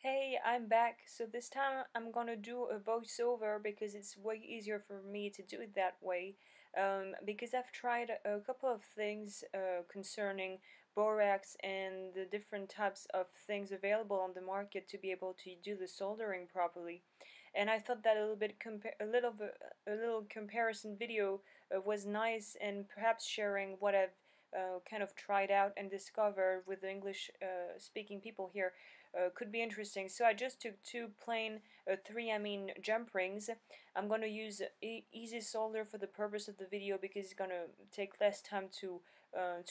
Hey, I'm back. So this time I'm gonna do a voiceover because it's way easier for me to do it that way. Because I've tried a couple of things concerning borax and the different types of things available on the market to be able to do the soldering properly. And I thought that a little comparison video was nice, and perhaps sharing what I've kind of tried out and discovered with the English speaking people here could be interesting. So I just took two plain jump rings. I'm going to use easy solder for the purpose of the video because it's going to take less time to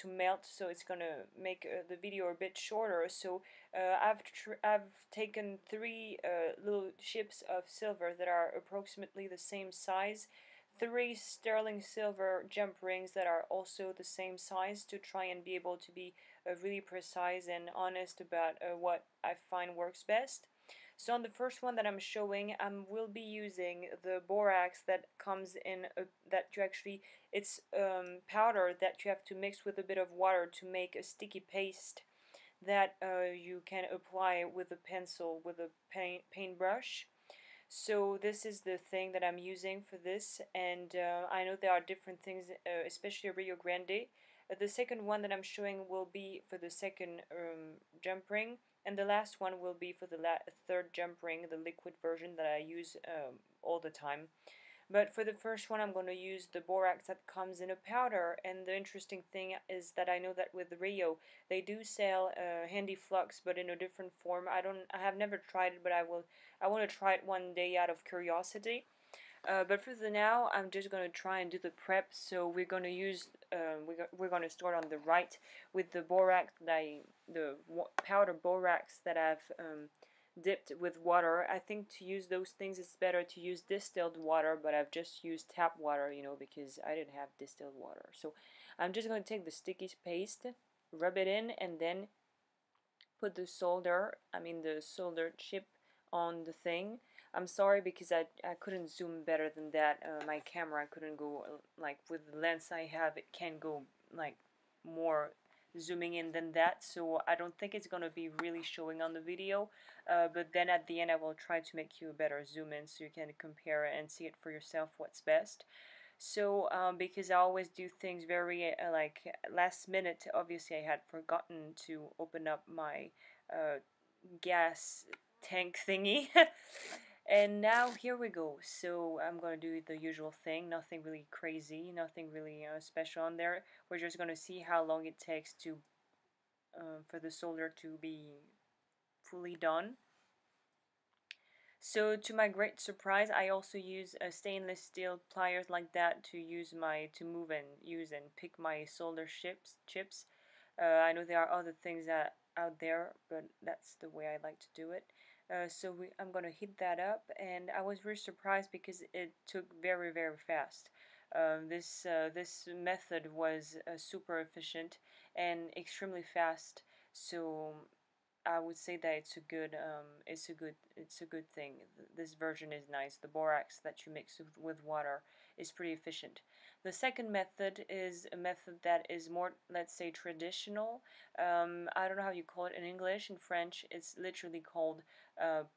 melt, so it's going to make the video a bit shorter. So I've taken three little chips of silver that are approximately the same size, three sterling silver jump rings that are also the same size, to try and be able to be really precise and honest about what I find works best. So on the first one that I'm showing, I will be using the borax that comes in that you actually, it's powder that you have to mix with a bit of water to make a sticky paste that you can apply with a pencil, with a paintbrush. So this is the thing that I'm using for this, and I know there are different things, especially Rio Grande. The second one that I'm showing will be for the second jump ring, and the last one will be for the third jump ring, the liquid version that I use all the time. But for the first one, I'm going to use the borax that comes in a powder. And the interesting thing is that I know that with Rio, they do sell handy flux, but in a different form. I have never tried it, but I will. I want to try it one day out of curiosity. But for the now, I'm just going to try and do the prep. So we're going to use, we're going to start on the right with the borax, the powder borax that I've dipped with water. I think to use those things it's better to use distilled water, but I've just used tap water, because I didn't have distilled water. So I'm just going to take the sticky paste, rub it in, and then put the solder chip on the thing. I'm sorry because I couldn't zoom better than that. My camera couldn't go, like with the lens I have, it can go like more zooming in than that, so I don't think it's gonna be really showing on the video, but then at the end I will try to make you a better zoom in so you can compare and see it for yourself what's best. So because I always do things very like last minute, obviously I had forgotten to open up my gas tank thingy. And now here we go. So I'm gonna do the usual thing, nothing really crazy, nothing really special on there. We're just gonna see how long it takes to for the solder to be fully done. So to my great surprise, I also use stainless steel pliers like that to move and use and pick my solder chips. I know there are other things out there, but that's the way I like to do it. I'm gonna heat that up, and I was very surprised because it took very, very fast. This method was super efficient and extremely fast. So I would say that it's a good thing. This version is nice. The borax that you mix with water is pretty efficient. The second method is a method that is more, let's say, traditional. I don't know how you call it in English. In French, it's literally called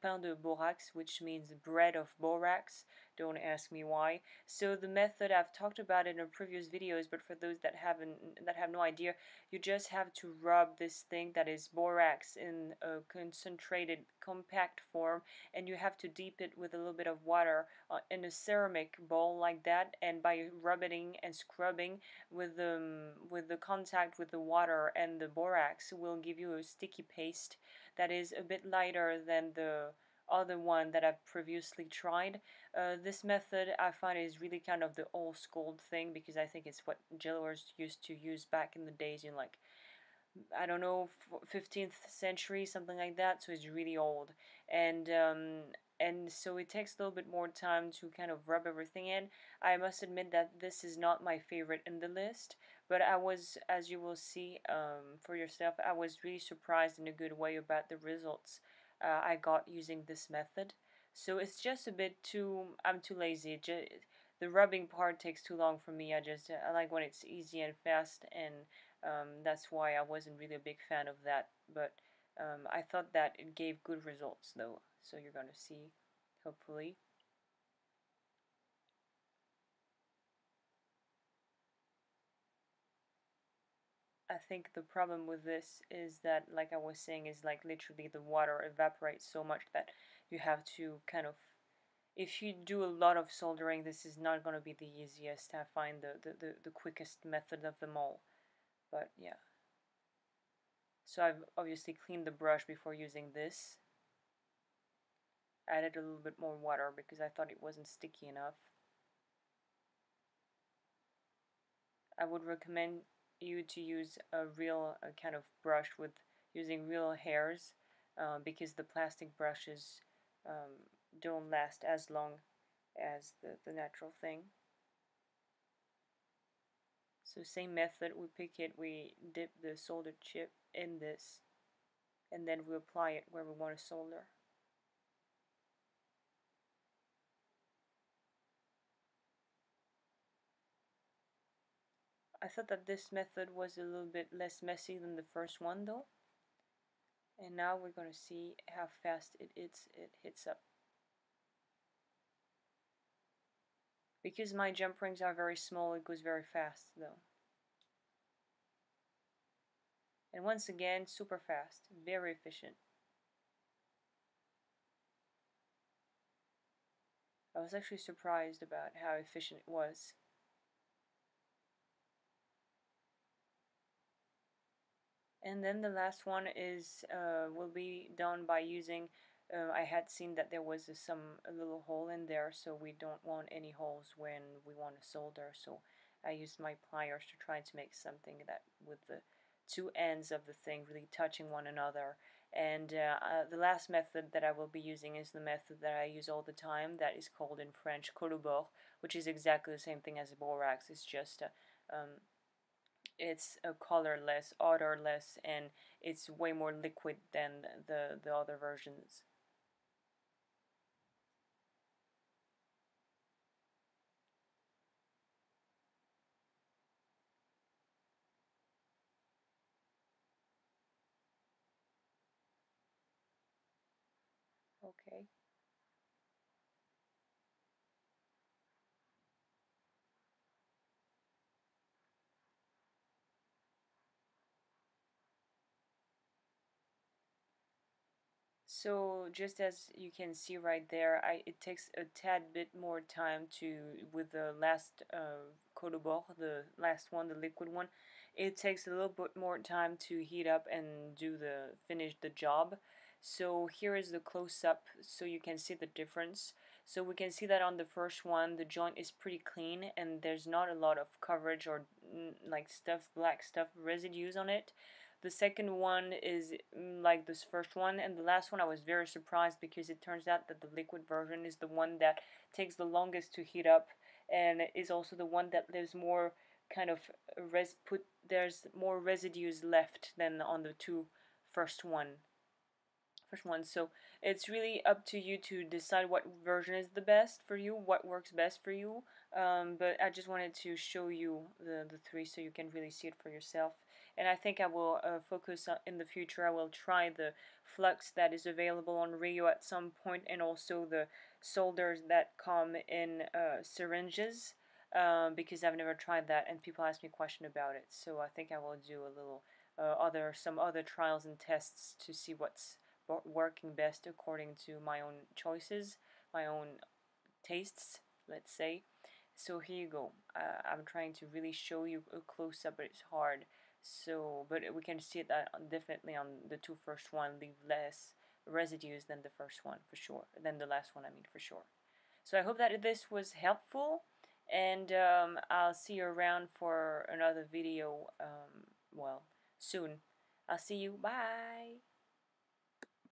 pain de borax, which means bread of borax. Don't ask me why. So the method, I've talked about it in previous videos, but for those that have no idea, you just have to rub this thing that is borax in a concentrated compact form, and you have to dip it with a little bit of water in a ceramic bowl like that, and by rubbing and scrubbing with the contact with the water and the borax will give you a sticky paste that is a bit lighter than the other one that I've previously tried. This method I find is really kind of the old school thing, because I think it's what jewelers used to use back in the days, like, I don't know, 15th century, something like that. So it's really old, and so it takes a little bit more time to kind of rub everything in. I must admit that this is not my favorite in the list, but I was, as you will see for yourself, I was really surprised in a good way about the results I got using this method. So it's just a bit too, I'm too lazy. The rubbing part takes too long for me. I like when it's easy and fast, and that's why I wasn't really a big fan of that. But I thought that it gave good results though, so you're gonna see, hopefully. I think the problem with this is that, like I was saying, is like literally the water evaporates so much that you have to kind of, if you do a lot of soldering, this is not going to be the easiest. I find the quickest method of them all. But yeah. So I've obviously cleaned the brush before using this. Added a little bit more water because I thought it wasn't sticky enough. I would recommend you to use a real kind of brush with using real hairs because the plastic brushes don't last as long as the natural thing. So same method, we pick it, we dip the soldered chip in this, and then we apply it where we want to solder. I thought that this method was a little bit less messy than the first one though. And now we're going to see how fast it hits up. Because my jump rings are very small, it goes very fast though. And once again, super fast, very efficient. I was actually surprised about how efficient it was. And then the last one is will be done by using, I had seen that there was a little hole in there, so we don't want any holes when we want to solder, so I used my pliers to try to make something that with the two ends of the thing really touching one another. And the last method that I will be using is the method that I use all the time, that is called in French collabore, which is exactly the same thing as borax. It's just it's a colorless, odorless, and it's way more liquid than the other versions. Okay. So just as you can see right there, it takes a tad bit more time to, with the last collabore, the last one, the liquid one, it takes a little bit more time to heat up and finish the job. So here is the close-up so you can see the difference. So we can see that on the first one the joint is pretty clean and there's not a lot of coverage or like black stuff residues on it. The second one is like this first one, and the last one I was very surprised because it turns out that the liquid version is the one that takes the longest to heat up and is also the one that there's more kind of there's more residues left than on the two first one first one. So it's really up to you to decide what version is the best for you, what works best for you. But I just wanted to show you the three so you can really see it for yourself. And I think I will focus on, in the future, I will try the flux that is available on Rio at some point, and also the solders that come in syringes, because I've never tried that and people ask me a question about it. So I think I will do a little some other trials and tests to see what's working best according to my own choices, my own tastes, let's say. So here you go. I'm trying to really show you a close up, but it's hard. So, but we can see that definitely on the two first one leave less residues than the first one for sure, than the last one, I mean, for sure. So I hope that this was helpful, and I'll see you around for another video, well, soon. I'll see you. Bye!